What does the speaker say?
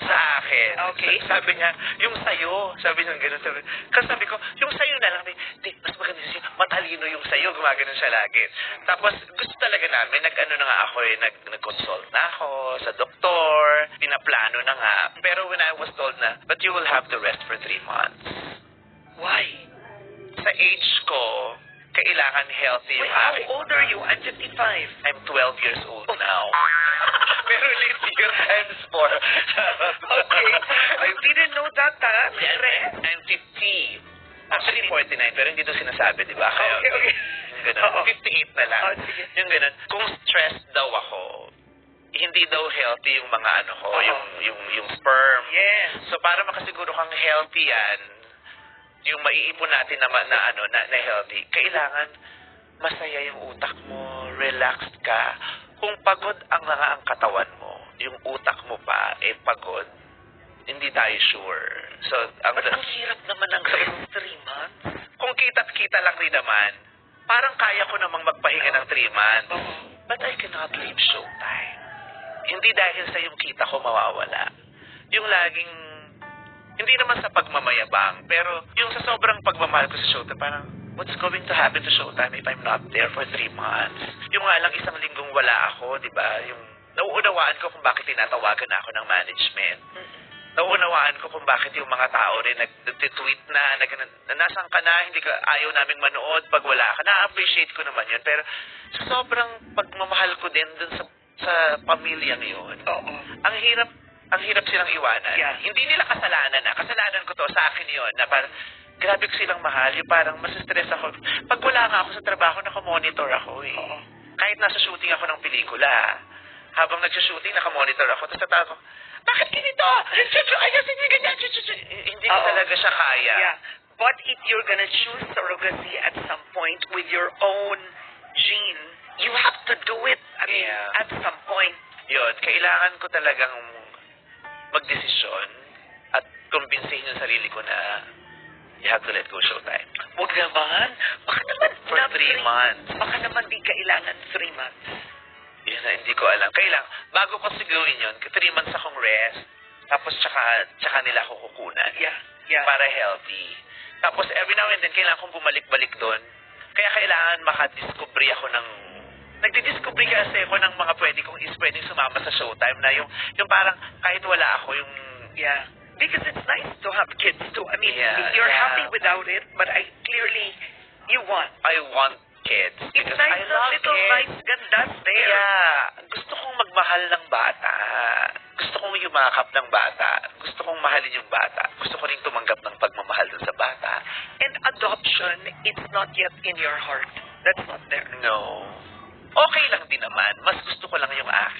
sa akin. Okay. Sabi niya, yung sayo. Sabi niya gano'n. Kasi sabi ko, yung sayo na lang. Di, mas maganda siya. Matalino yung sayo. Gumagano siya lagi. Tapos, gusto talaga namin. Nag-ano na nga ako eh. Nag-consult na ako sa doktor. Pinaplano na nga. Pero when I was told na, but you will have to rest for 3 months. Why? Sa age ko, kailangan healthy yung How aking... old are you? I'm 55. I'm 12 years old now. Pero late year ends for. Okay. I didn't know that, ha? I'm 50. Actually, 49. Pero hindi ito sinasabi, di ba? Kaya, Okay. yung ganun. 58 na lang. Sige. Yung ganun. Kung stressed daw ako, hindi daw healthy yung mga ano ko, yung sperm. Yes. So, para makasiguro kang healthy yan, yung maiipon natin na healthy, kailangan masaya yung utak mo, relaxed ka. Kung pagod ang katawan mo, yung utak mo pa, pagod, hindi tayo sure. So, Ang hirap naman ng 3 months. kung kita-kita lang rin naman, parang kaya ko namang magpahinga ng 3 months. But I cannot leave Showtime. Hindi dahil sa yung kita ko mawawala. Yung laging, hindi naman sa pagmamayabang, pero yung sa sobrang pagmamahal ko sa Showtime, parang, what's going to happen to Showtime if I'm not there for 3 months? Yung nga lang isang linggong wala ako, di ba? Yung nauunawaan ko kung bakit tinatawagan na ako ng management. Nauunawaan ko kung bakit yung mga tao rin nag-tweet na nasan ka na, hindi ka, ayaw naming manood pag wala ka. Na-appreciate ko naman yun. Pero sa sobrang pagmamahal ko din dun sa pamilyang yun, ang hirap silang iwanan. Yeah. Hindi nila kasalanan na. Kasalanan ko to, sa akin yun, na parang, grabe ko silang mahal, yung parang masistress ako. Pag wala nga ako sa trabaho, nakamonitor ako eh. Kahit nasa shooting ako ng pelikula, habang nag-shooting, nakamonitor ako. Tapos natawa ko, bakit ganito? Hindi ganyan. Hindi ko talaga siya kaya. Yeah. But if you're gonna choose surrogacy at some point with your own gene, you have to do it. I mean, Yeah. at some point. Yun, kailangan ko talagang magdesisyon at kumbinsihin yung sarili ko na you have to let go Showtime. Huwag naman. Baka naman For 3 months. Baka naman di kailangan 3 months. Yun na, hindi ko alam. Kailang, bago ko sigawin yun, 3 months akong rest, tapos tsaka nila ako kukunan. Yeah. Para healthy. Tapos every now and then, kailangan kong bumalik-balik doon. Kaya kailangan makadiscovery ako ng... Nagdidiscovery kasi ako ng mga pwedeng sumama sa Showtime na yung parang kahit wala ako, yung... Yeah. Because it's nice to have kids too. I mean, Yeah, you're yeah. happy without it, but you want. I want kids. It's Because nice I na love little kids. nice gandas there. Yeah. Gusto kong magmahal ng bata. Gusto kong yumakap ng bata. Gusto kong mahalin yung bata. Gusto ko rin tumanggap ng pagmamahal dun sa bata. And adoption, it's not yet in your heart. That's not there. No. Okay lang din naman. Mas gusto ko lang yung akin.